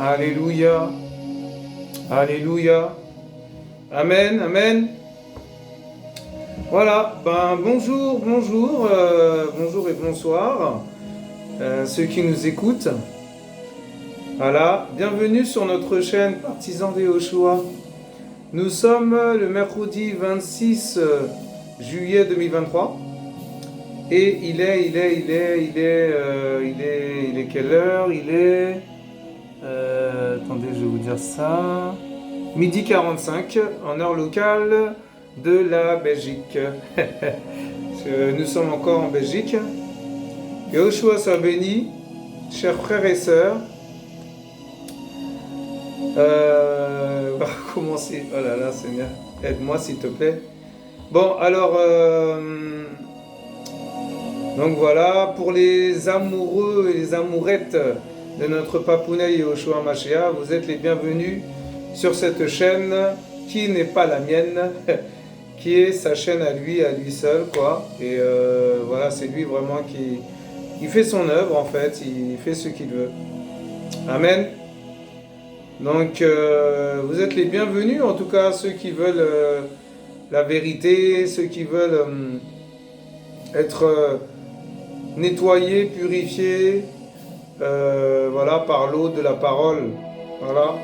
Alléluia. Alléluia. Amen, amen. Voilà, bonjour, bonjour et bonsoir, ceux qui nous écoutent. Voilà, bienvenue sur notre chaîne Partisans de Yehoshua. Nous sommes le mercredi 26 juillet 2023. Et il est quelle heure? Attendez, je vais vous dire ça. Midi 45 en heure locale de la Belgique. Nous sommes encore en Belgique. Yehoshua soit béni, chers frères et sœurs. On va commencer. Oh là là, Seigneur, aide-moi s'il te plaît. Bon, alors, donc voilà, pour les amoureux et les amourettes de notre papounet Yehoshua Mashiach, vous êtes les bienvenus sur cette chaîne qui n'est pas la mienne, qui est sa chaîne à lui seul, quoi. Et voilà, c'est lui vraiment qui fait son œuvre, en fait, il fait ce qu'il veut. Amen. Donc, vous êtes les bienvenus, en tout cas, ceux qui veulent la vérité, ceux qui veulent être nettoyés, purifiés, voilà, par l'eau de la parole. Voilà.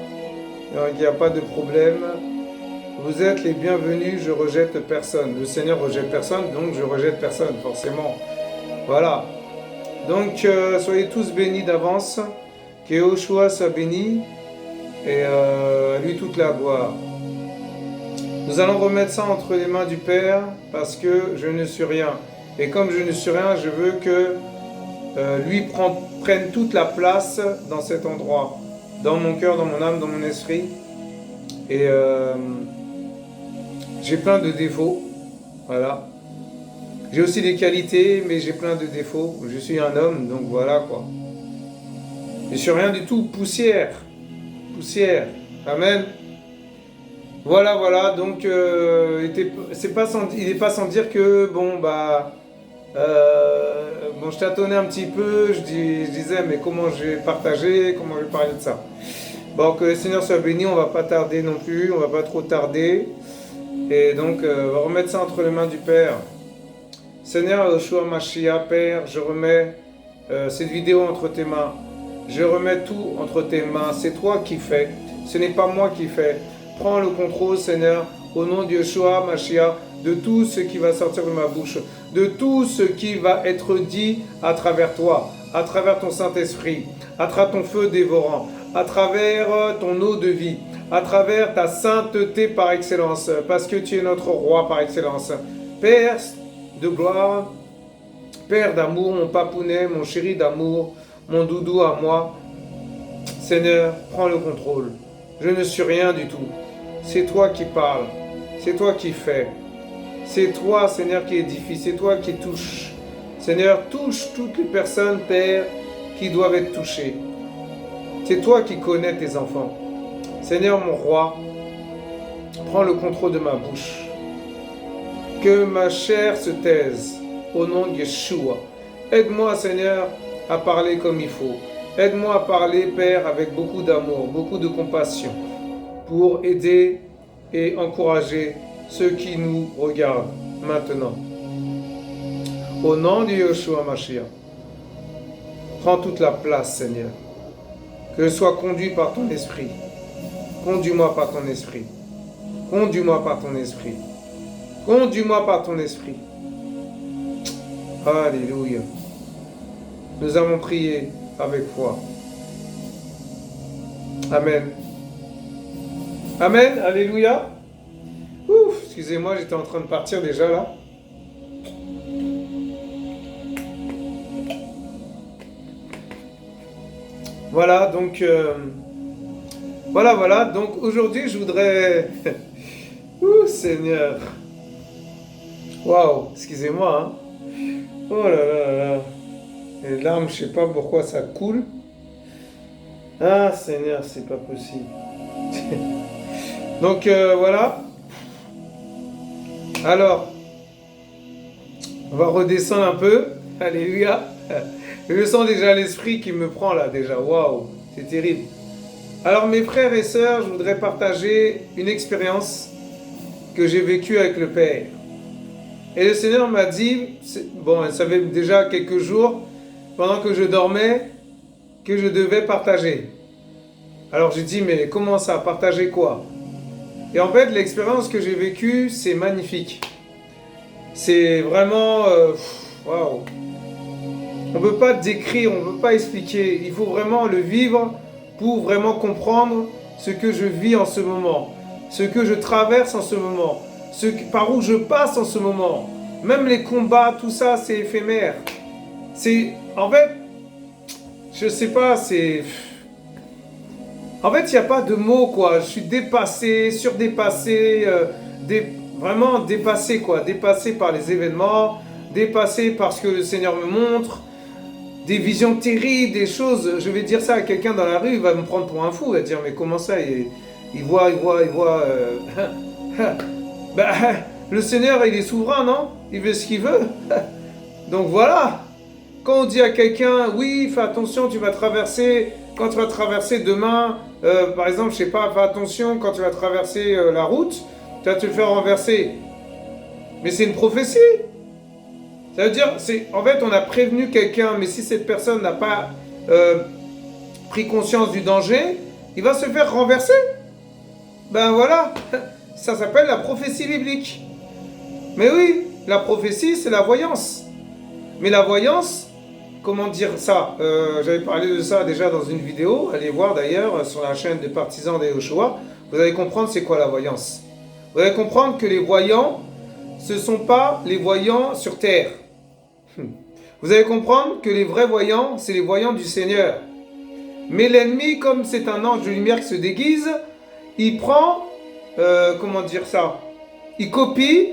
Donc, il n'y a pas de problème. Vous êtes les bienvenus, je rejette personne. Le Seigneur rejette personne, donc je rejette personne, forcément. Voilà. Donc, soyez tous bénis d'avance. Que Yehoshua soit béni. Et à lui toute la gloire. Nous allons remettre ça entre les mains du Père, parce que je ne suis rien. Et comme je ne suis rien, je veux que lui prenne toute la place dans cet endroit. Dans mon cœur, dans mon âme, dans mon esprit. Et j'ai plein de défauts. Voilà. J'ai aussi des qualités, mais j'ai plein de défauts. Je suis un homme, donc voilà quoi. Je suis rien du tout, poussière. Poussière. Amen. Voilà, donc il n'est pas sans dire que, bon, je tâtonnais un petit peu, je disais, mais comment je vais partager, comment je vais parler de ça. Bon, que le Seigneur soit béni, on ne va pas tarder non plus, on ne va pas trop tarder. Et donc, on va remettre ça entre les mains du Père. Seigneur Yehoshua Mashiach, Père, je remets cette vidéo entre tes mains. Je remets tout entre tes mains. C'est toi qui fais. Ce n'est pas moi qui fais. Prends le contrôle, Seigneur, au nom de Yehoshua Mashiach, de tout ce qui va sortir de ma bouche, de tout ce qui va être dit à travers toi, à travers ton Saint-Esprit, à travers ton feu dévorant, à travers ton eau de vie, à travers ta sainteté par excellence, parce que tu es notre roi par excellence. Père de gloire, Père d'amour, mon papounet, mon chéri d'amour, mon doudou à moi, Seigneur, prends le contrôle. Je ne suis rien du tout. C'est toi qui parles. C'est toi qui fais. C'est toi, Seigneur, qui édifie. C'est toi qui touche. Seigneur, touche toutes les personnes, Père, qui doivent être touchées. C'est toi qui connais tes enfants. Seigneur, mon roi, prends le contrôle de ma bouche. Que ma chair se taise au nom de Yeshua. Aide-moi, Seigneur, à parler comme il faut. Aide-moi à parler, Père, avec beaucoup d'amour, beaucoup de compassion, pour aider et encourager ceux qui nous regardent maintenant. Au nom de Yehoshua Mashiach, prends toute la place, Seigneur. Que je sois conduit par ton esprit. Conduis-moi par ton esprit. Conduis-moi par ton esprit. Conduis-moi par ton esprit. Alléluia. Nous avons prié avec foi. Amen. Amen. Alléluia. Ouf, excusez-moi, j'étais en train de partir déjà là. Voilà, donc voilà. Donc aujourd'hui, je voudrais ouh, Seigneur. Waouh, excusez-moi, hein. Oh là là. Les larmes, je sais pas pourquoi ça coule. Ah Seigneur, c'est pas possible. Donc voilà. Alors, on va redescendre un peu. Alléluia. Je sens déjà l'esprit qui me prend là déjà. Waouh, c'est terrible. Alors mes frères et sœurs, je voudrais partager une expérience que j'ai vécue avec le Père. Et le Seigneur m'a dit, bon, ça fait déjà quelques jours, pendant que je dormais, que je devais partager. Alors j'ai dit, mais comment ça, partager quoi? Et en fait, l'expérience que j'ai vécue, c'est magnifique. C'est vraiment, waouh. On ne peut pas décrire, on ne peut pas expliquer. Il faut vraiment le vivre pour vraiment comprendre ce que je vis en ce moment, ce que je traverse en ce moment, par où je passe en ce moment. Même les combats, tout ça, c'est éphémère. En fait, je sais pas, en fait, il n'y a pas de mots, quoi. Je suis dépassé, surdépassé, vraiment dépassé, quoi. Dépassé par les événements, dépassé par ce que le Seigneur me montre. Des visions terribles, des choses. Je vais dire ça à quelqu'un dans la rue, il va me prendre pour un fou. Il va dire, mais comment ça, il voit. Bah, le Seigneur, il est souverain, non? Il veut ce qu'il veut. Donc voilà. Quand on dit à quelqu'un, oui, fais attention, tu vas traverser, quand tu vas traverser demain, par exemple, je sais pas, fais attention, quand tu vas traverser la route, tu vas te faire renverser. Mais c'est une prophétie. Ça veut dire, en fait, on a prévenu quelqu'un, mais si cette personne n'a pas pris conscience du danger, il va se faire renverser. Ben voilà, ça s'appelle la prophétie biblique. Mais oui, la prophétie, c'est la voyance. Mais la voyance, comment dire ça? J'avais parlé de ça déjà dans une vidéo, allez voir d'ailleurs sur la chaîne des partisans des Yoshua. Vous allez comprendre c'est quoi la voyance. Vous allez comprendre que les voyants, ce ne sont pas les voyants sur terre. Vous allez comprendre que les vrais voyants, c'est les voyants du Seigneur. Mais l'ennemi, comme c'est un ange de lumière qui se déguise, il prend, comment dire ça? Il copie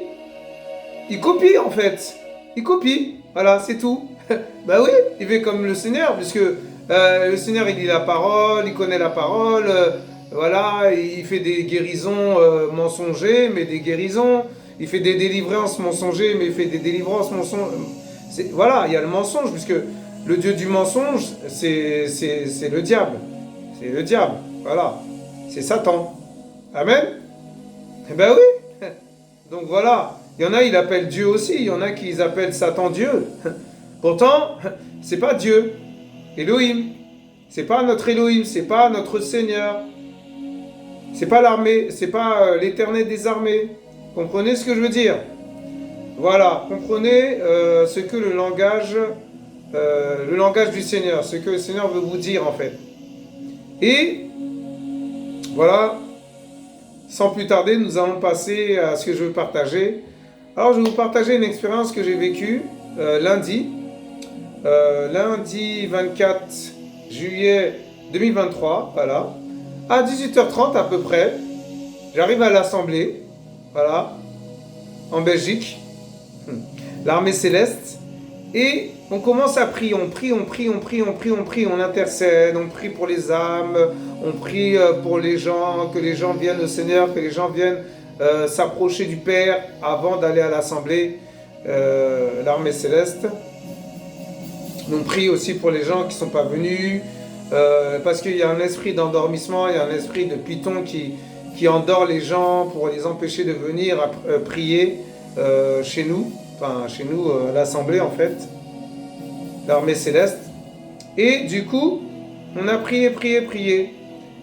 en fait. Il copie, voilà, c'est tout. Bah oui, il fait comme le Seigneur, puisque le Seigneur, il lit la parole, il connaît la parole, voilà, il fait des guérisons mensongères, mais des guérisons. Il fait des délivrances mensongères, mais il fait des délivrances mensongères. Voilà, il y a le mensonge, puisque le Dieu du mensonge, c'est le diable. C'est le diable, voilà. C'est Satan. Amen? Eh ben oui. Donc voilà. Il y en a, il appelle Dieu aussi. Il y en a qui appellent Satan Dieu. Pourtant, c'est pas Dieu. Elohim. C'est pas notre Elohim. C'est pas notre Seigneur. C'est pas l'armée. C'est pas l'Éternel des armées. Comprenez ce que je veux dire? Voilà. Comprenez ce que le langage du Seigneur. Ce que le Seigneur veut vous dire en fait. Et voilà. Sans plus tarder, nous allons passer à ce que je veux partager. Alors, je vais vous partager une expérience que j'ai vécue lundi 24 juillet 2023, voilà. À 18h30 à peu près, j'arrive à l'Assemblée, voilà, en Belgique, l'armée céleste, et on commence à prier, on prie, on intercède, on prie pour les âmes, on prie pour les gens, que les gens viennent au Seigneur, que les gens viennent s'approcher du Père avant d'aller à l'Assemblée, l'armée céleste. On prie aussi pour les gens qui ne sont pas venus, parce qu'il y a un esprit d'endormissement, il y a un esprit de python qui endort les gens pour les empêcher de venir prier chez nous, à l'Assemblée en fait, l'armée céleste. Et du coup, on a prié.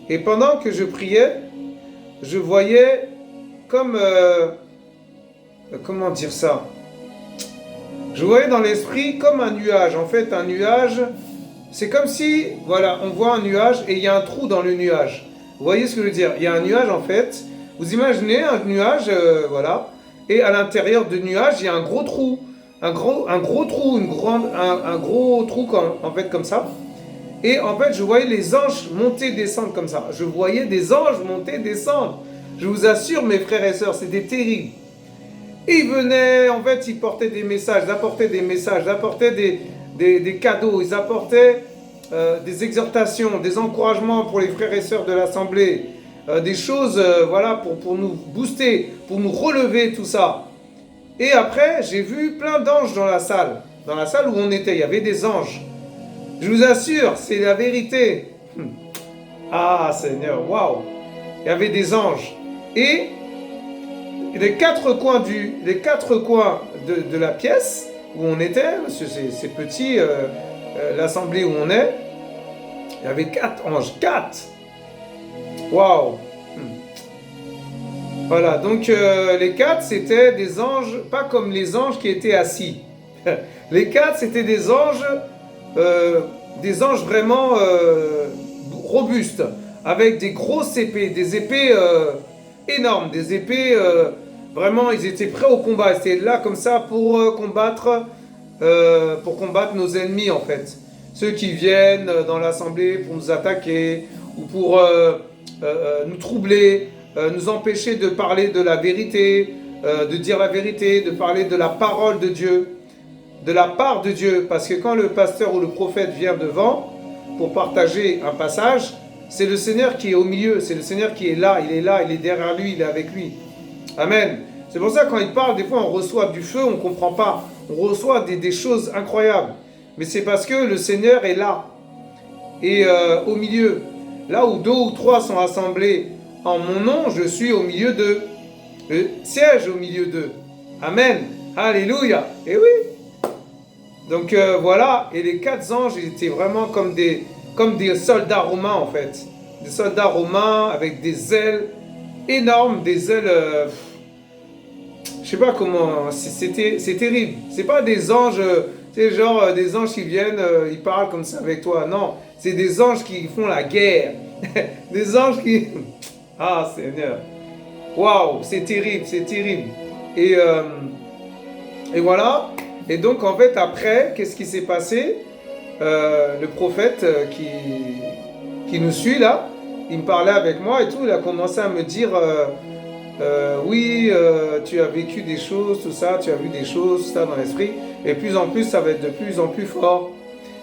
Et pendant que je priais, je voyais comme... comment dire ça? Je voyais dans l'esprit comme un nuage. En fait, un nuage, c'est comme si, voilà, on voit un nuage et il y a un trou dans le nuage. Vous voyez ce que je veux dire? Il y a un nuage en fait. Vous imaginez un nuage, voilà. Et à l'intérieur du nuage, il y a un gros trou. Un gros trou, un gros trou en fait comme ça. Et en fait, je voyais les anges monter, descendre comme ça. Je voyais des anges monter, descendre. Je vous assure, mes frères et sœurs, c'était terrible. Et ils venaient, en fait, ils portaient des messages, ils apportaient des cadeaux, ils apportaient des exhortations, des encouragements pour les frères et sœurs de l'Assemblée, des choses, voilà, pour nous booster, pour nous relever, tout ça. Et après, j'ai vu plein d'anges dans la salle où on était, il y avait des anges. Je vous assure, c'est la vérité. Ah, Seigneur, waouh! Il y avait des anges. Et les quatre coins de la pièce où on était, parce que c'est petit, l'assemblée où on est, il y avait 4 anges. 4! Waouh! Voilà, donc les 4, c'était des anges, pas comme les anges qui étaient assis. Les 4, c'était des anges vraiment robustes, avec des grosses épées, des épées énormes, des épées vraiment, ils étaient prêts au combat. Ils étaient là comme ça pour combattre nos ennemis en fait. Ceux qui viennent dans l'assemblée pour nous attaquer ou pour nous troubler, nous empêcher de parler de la vérité, de dire la vérité, de parler de la parole de Dieu, de la part de Dieu. Parce que quand le pasteur ou le prophète vient devant pour partager un passage, c'est le Seigneur qui est au milieu, c'est le Seigneur qui est là, il est derrière lui, il est avec lui. Amen. C'est pour ça que quand il parle, des fois on reçoit du feu, on ne comprend pas. On reçoit des choses incroyables. Mais c'est parce que le Seigneur est là. Et au milieu, là où 2 ou 3 sont assemblés en mon nom, je suis au milieu d'eux. Le siège au milieu d'eux. Amen. Alléluia. Et oui. Donc voilà. Et les 4 anges, ils étaient vraiment comme des soldats romains en fait. Des soldats romains avec des ailes énormes, des ailes... je sais pas comment... C'est terrible. C'est pas des anges... c'est genre des anges qui viennent, ils parlent comme ça avec toi. Non, c'est des anges qui font la guerre. Des anges qui... Ah, Seigneur. Waouh, c'est terrible, c'est terrible. Et voilà. Et donc, en fait, après, qu'est-ce qui s'est passé? Le prophète qui nous suit là, il me parlait avec moi et tout. Il a commencé à me dire... oui, tu as vécu des choses, tout ça, tu as vu des choses, tout ça dans l'esprit. Et plus en plus, ça va être de plus en plus fort.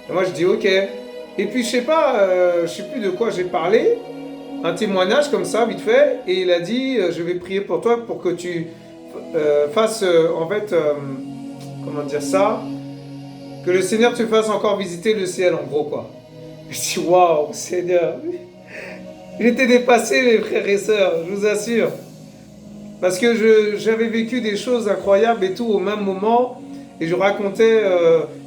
Et moi, je dis ok. Et puis, je sais pas, je sais plus de quoi j'ai parlé. Un témoignage comme ça, vite fait. Et il a dit, je vais prier pour toi pour que tu fasses, en fait, comment dire ça, que le Seigneur te fasse encore visiter le ciel, en gros, quoi. Je dis, waouh, Seigneur. J'étais dépassé, mes frères et sœurs, je vous assure. Parce que j'avais vécu des choses incroyables et tout au même moment. Et je racontais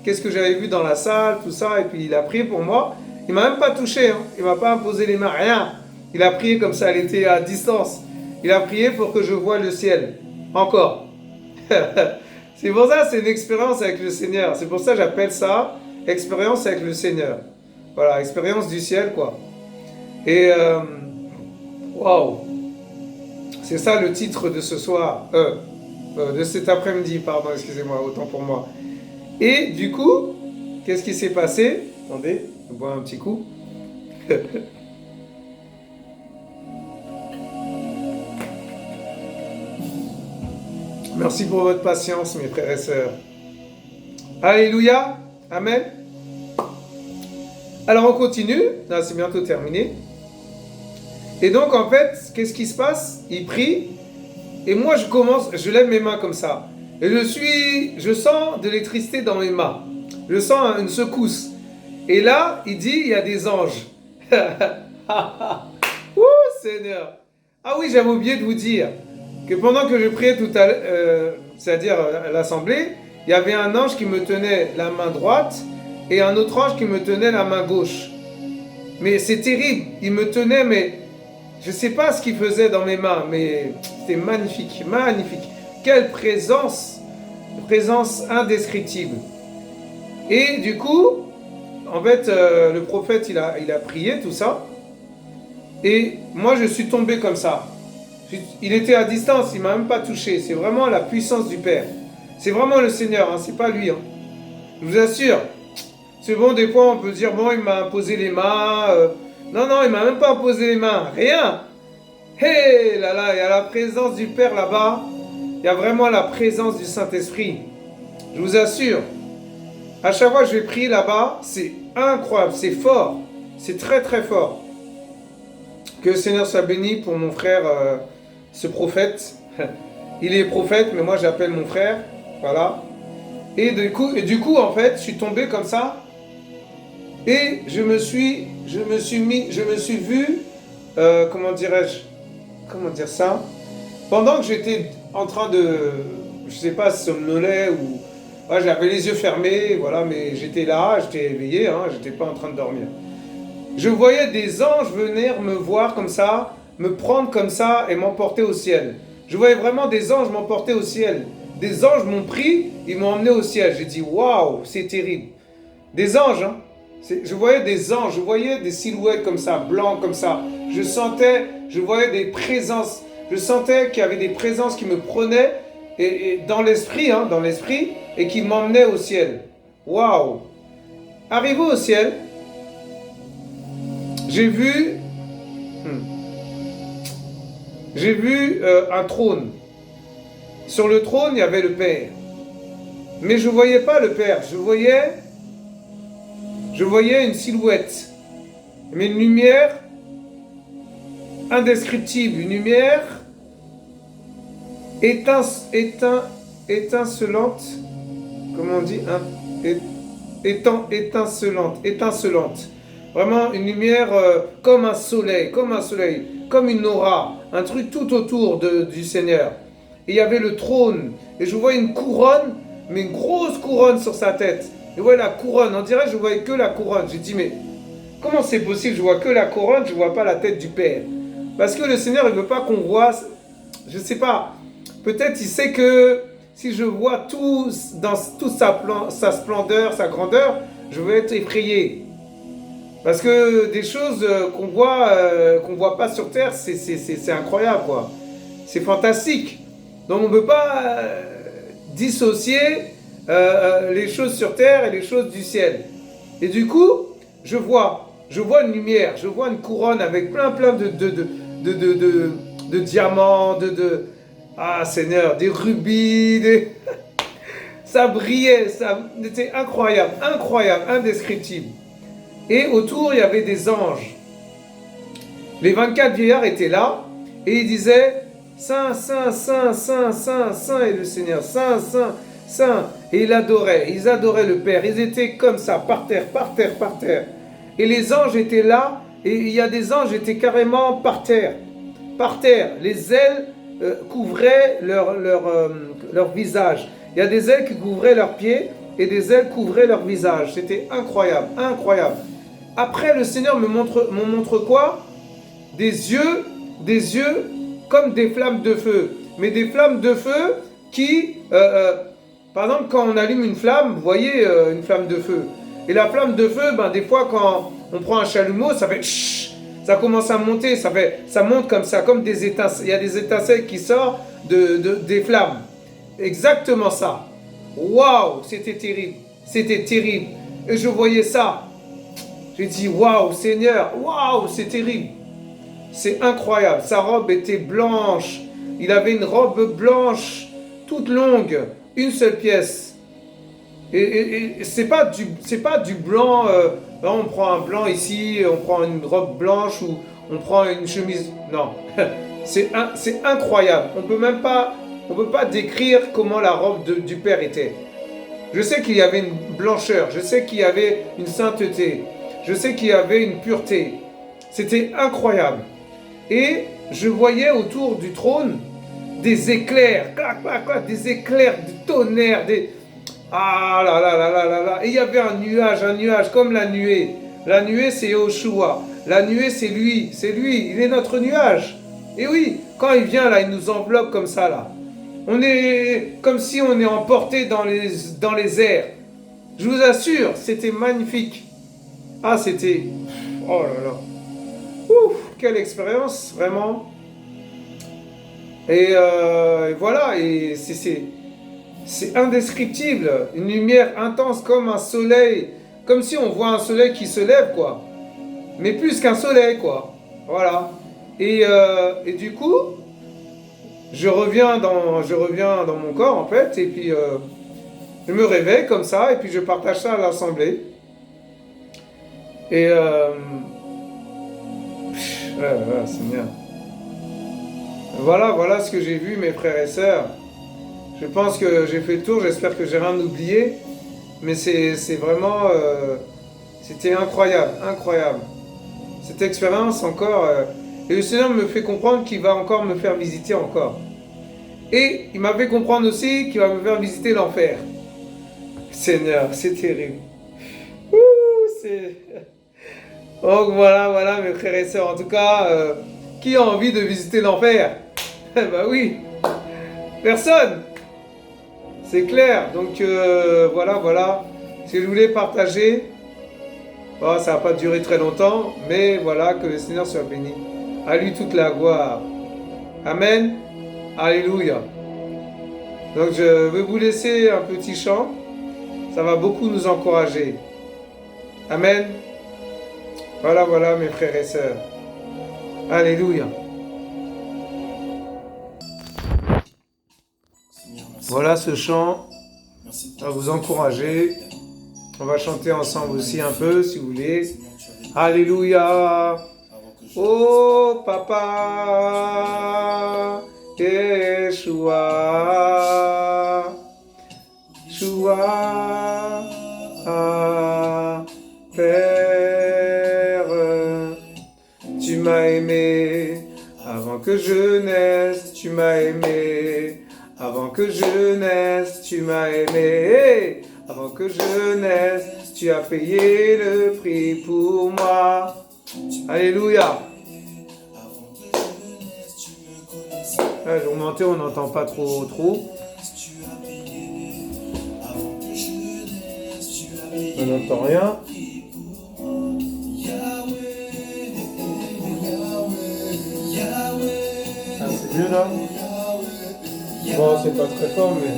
qu'est-ce que j'avais vu dans la salle, tout ça. Et puis il a prié pour moi. Il m'a même pas touché. Hein. Il m'a pas imposé les mains, rien. Il a prié comme ça, elle était à distance. Il a prié pour que je voie le ciel. Encore. C'est pour ça, c'est une expérience avec le Seigneur. C'est pour ça que j'appelle ça expérience avec le Seigneur. Voilà, expérience du ciel, quoi. Et waouh. C'est ça le titre de ce soir, de cet après-midi, pardon, excusez-moi, autant pour moi. Et du coup, qu'est-ce qui s'est passé? Attendez, je bois un petit coup. Merci pour votre patience, mes frères et sœurs. Alléluia, amen. Alors on continue, là c'est bientôt terminé. Et donc, en fait, qu'est-ce qui se passe? Il prie, et moi, je lève mes mains comme ça. Et je sens de l'électricité dans mes mains. Je sens une secousse. Et là, il dit, il y a des anges. Ouh, Seigneur. Ah oui, j'avais oublié de vous dire que pendant que je priais tout à l'heure, c'est-à-dire à l'assemblée, il y avait un ange qui me tenait la main droite et un autre ange qui me tenait la main gauche. Mais c'est terrible. Il me tenait, mais... je ne sais pas ce qu'il faisait dans mes mains, mais c'était magnifique, magnifique. Quelle présence, présence indescriptible. Et du coup, en fait, le prophète, il a prié tout ça. Et moi, je suis tombé comme ça. Il était à distance, il ne m'a même pas touché. C'est vraiment la puissance du Père. C'est vraiment le Seigneur, hein, c'est pas lui. Hein. Je vous assure. C'est bon, des fois, on peut dire, bon, il m'a imposé les mains... non, il m'a même pas imposé les mains, rien. Hé, là, il y a la présence du Père là-bas. Il y a vraiment la présence du Saint-Esprit. Je vous assure. À chaque fois que je vais prier là-bas, c'est incroyable, c'est fort. C'est très très fort. Que le Seigneur soit béni pour mon frère, ce prophète. Il est prophète, mais moi j'appelle mon frère. Voilà. Et du coup, en fait, je suis tombé comme ça. Et je je me suis vu, comment dirais-je, comment dire ça, pendant que j'étais en train de, je sais pas, somnolait ou, ouais, j'avais les yeux fermés, voilà, mais j'étais là, j'étais éveillé, hein, j'étais pas en train de dormir. Je voyais des anges venir me voir comme ça, me prendre comme ça et m'emporter au ciel. Je voyais vraiment des anges m'emporter au ciel. Des anges m'ont pris, ils m'ont emmené au ciel. J'ai dit, waouh, c'est terrible. Des anges, hein. Je voyais des anges, je voyais des silhouettes comme ça, blancs comme ça. Je voyais des présences. Je sentais qu'il y avait des présences qui me prenaient et dans l'esprit, hein, et qui m'emmenaient au ciel. Waouh. Arrivé au ciel, j'ai vu un trône. Sur le trône, il y avait le Père. Mais je ne voyais pas le Père. Je voyais une silhouette. Mais une lumière indescriptible. Une lumière étincelante. Comment on dit, étincelante. Vraiment une lumière comme un soleil, comme une aura, un truc tout autour du Seigneur. Et il y avait le trône, et je voyais une couronne, mais une grosse couronne sur sa tête. Je voyais la couronne, on dirait que je voyais que la couronne. J'ai dit, mais comment c'est possible, je vois que la couronne, je vois pas la tête du Père? Parce que le Seigneur, il veut pas qu'on voit, je sais pas, peut-être il sait que si je vois tout dans toute sa splendeur, sa grandeur, je vais être effrayé. Parce que des choses qu'on voit pas sur terre, c'est incroyable, quoi. C'est fantastique. Donc on ne peut pas dissocier les choses sur terre et les choses du ciel. Et du coup, je vois une lumière, je vois une couronne avec plein de diamants, ah Seigneur, des rubis, ça brillait, ça était incroyable, indescriptible. Et autour, il y avait des anges. Les 24 vieillards étaient là, et ils disaient, Saint, Saint, Saint, Saint, Saint, Saint est le Seigneur, Saint, Saint, Saint. Et ils adoraient le Père. Ils étaient comme ça, par terre. Et les anges étaient là, et il y a des anges qui étaient carrément par terre. Les ailes couvraient leur visage. Il y a des ailes qui couvraient leurs pieds, et des ailes couvraient leur visage. C'était incroyable. Après, le Seigneur me montre quoi? Des yeux comme des flammes de feu. Mais des flammes de feu qui, par exemple, quand on allume une flamme, vous voyez une flamme de feu. Et la flamme de feu, des fois, quand on prend un chalumeau, ça fait chut, ça commence à monter, ça monte comme ça, comme des étincelles. Il y a des étincelles qui sortent des flammes. Exactement ça. Waouh, c'était terrible. Et je voyais ça. J'ai dit, waouh, Seigneur, waouh, c'est terrible. C'est incroyable. Sa robe était blanche. Il avait une robe blanche, toute longue, une seule pièce. Et c'est pas du blanc. On prend un blanc ici, on prend une robe blanche ou on prend une chemise. Non, c'est incroyable. On peut pas décrire comment la robe du Père était. Je sais qu'il y avait une blancheur. Je sais qu'il y avait une sainteté. Je sais qu'il y avait une pureté. C'était incroyable. Et je voyais autour du trône des éclairs, des éclairs, du tonnerre, ah là là là là là là. Et il y avait un nuage comme la nuée. La nuée, c'est Yoshua. La nuée, c'est lui. Il est notre nuage. Et oui, quand il vient là, il nous enveloppe comme ça là. On est comme si on est emporté dans les airs. Je vous assure, c'était magnifique. Ah, c'était... Oh là là. Ouf, quelle expérience, vraiment. Et voilà, et c'est indescriptible. Une lumière intense comme un soleil. Comme si on voit un soleil qui se lève, quoi. Mais plus qu'un soleil, quoi. Voilà. Et du coup, je reviens dans mon corps, en fait, et puis je me réveille comme ça, et puis je partage ça à l'assemblée. Et Seigneur. Voilà ce que j'ai vu, mes frères et sœurs. Je pense que j'ai fait le tour, j'espère que j'ai rien oublié. Mais c'est vraiment... c'était incroyable. cette expérience encore. Et le Seigneur me fait comprendre qu'il va encore me faire visiter encore. Et il m'a fait comprendre aussi qu'il va me faire visiter l'enfer. Seigneur, c'est terrible. Ouh, c'est... Donc voilà mes frères et sœurs. En tout cas, qui a envie de visiter l'enfer? Bah oui, personne. C'est clair. Donc voilà. Ce que je voulais partager. Bon, ça va pas durer très longtemps, mais voilà, que le Seigneur soit béni. À lui toute la gloire. Amen. Alléluia. Donc je vais vous laisser un petit chant. Ça va beaucoup nous encourager. Amen. Voilà mes frères et sœurs. Alléluia. Voilà ce chant. Ça va vous encourager. On va chanter ensemble aussi un peu si vous voulez. Alléluia. Oh papa. Yeshua. Yeshua. Père. Tu m'as aimé avant que je naisse. Tu m'as aimé avant que je naisse. Tu m'as aimé. Avant que je naisse, tu as payé le prix pour moi. Alléluia. Là, je vais augmenter, on n'entend pas trop. On n'entend rien. Ah, c'est mieux là. Bon, c'est pas très fort, mais...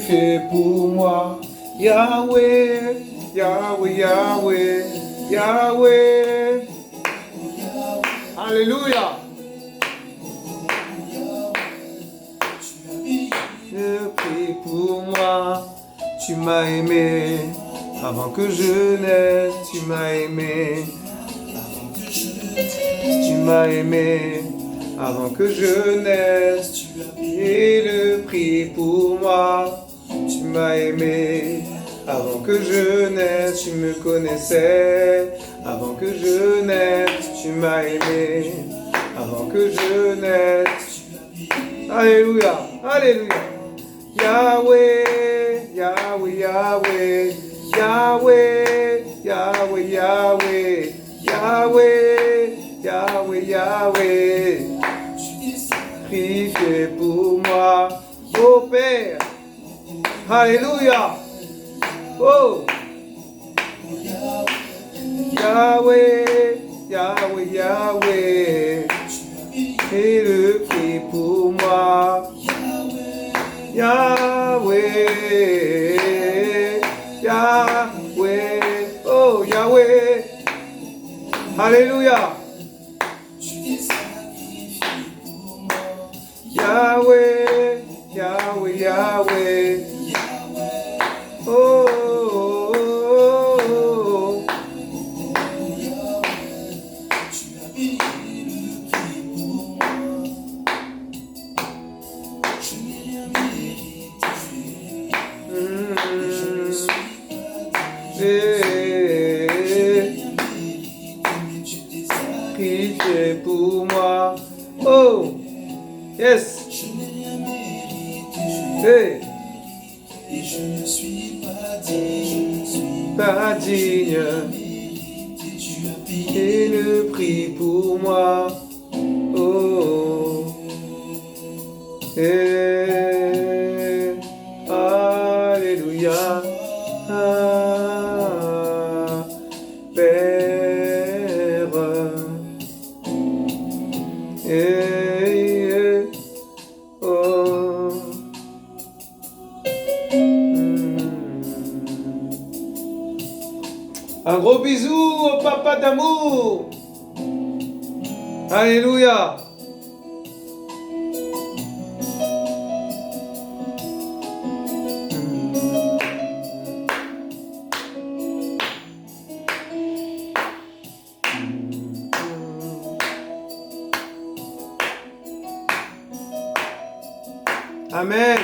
Fait pour moi, Yahweh, Yahweh, Yahweh, Yahweh. Alléluia. Je prie pour moi, tu m'as aimé avant que je naisse, tu m'as aimé. Tu m'as aimé avant que je naisse, tu as payé le prix pour moi. Tu m'as aimé avant que je naisse, tu me connaissais. Avant que je naisse, tu m'as aimé. Avant que je naisse. Alléluia, alléluia. Yahweh, Yahweh, Yahweh, Yahweh, Yahweh, Yahweh, Yahweh, Yahweh, Yahweh. Priez pour moi, ô Père. Alléluia. Oh. Yahweh, Yahweh, Yahweh. Et le prix pour moi. Yahweh, Yahweh, oh Yahweh. Alléluia. Yahweh, Yahweh, Yahweh. Oh, oh, oh, oh. Priez pour moi. Oh, yes. Hey. Et je ne suis pas digne. Et le prix pour moi. Oh. Hey. Alléluia. Ah. Père. Hey. Oh. Un gros bisou au papa d'amour. Alléluia. Amen.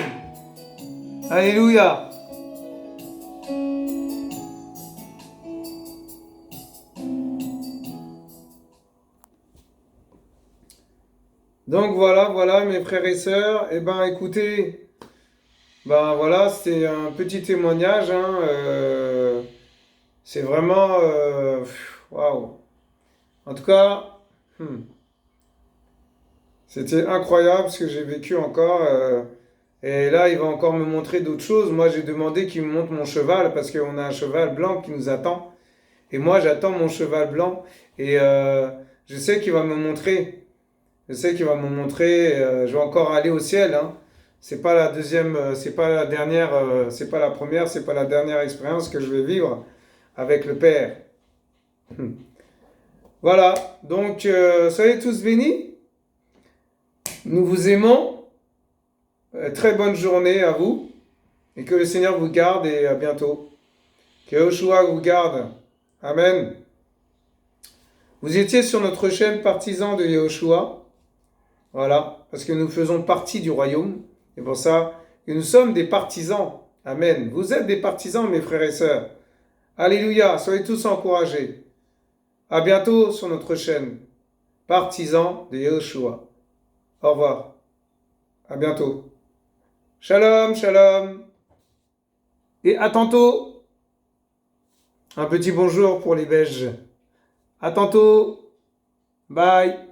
Donc voilà mes frères et sœurs. Eh ben écoutez, ben voilà, c'est un petit témoignage, hein, c'est vraiment, waouh. En tout cas, hmm, c'était incroyable ce que j'ai vécu encore. Et là, il va encore me montrer d'autres choses. Moi, j'ai demandé qu'il me montre mon cheval parce qu'on a un cheval blanc qui nous attend. Et moi, j'attends mon cheval blanc. Et je sais qu'il va me montrer. Je sais qu'il va me montrer. Je vais encore aller au ciel, hein. C'est pas la deuxième, c'est pas la dernière, c'est pas la première, c'est pas la dernière expérience que je vais vivre avec le Père. Voilà. Donc, soyez tous bénis. Nous vous aimons. Très bonne journée à vous. Et que le Seigneur vous garde et à bientôt. Que Yoshua vous garde. Amen. Vous étiez sur notre chaîne Partisans de Yahushua. Voilà, parce que nous faisons partie du royaume. C'est pour ça que nous sommes des partisans. Amen. Vous êtes des partisans, mes frères et sœurs. Alléluia, soyez tous encouragés. À bientôt sur notre chaîne Partisans de Yahushua. Au revoir. À bientôt. Shalom, shalom. Et à tantôt. Un petit bonjour pour les Belges. À tantôt. Bye.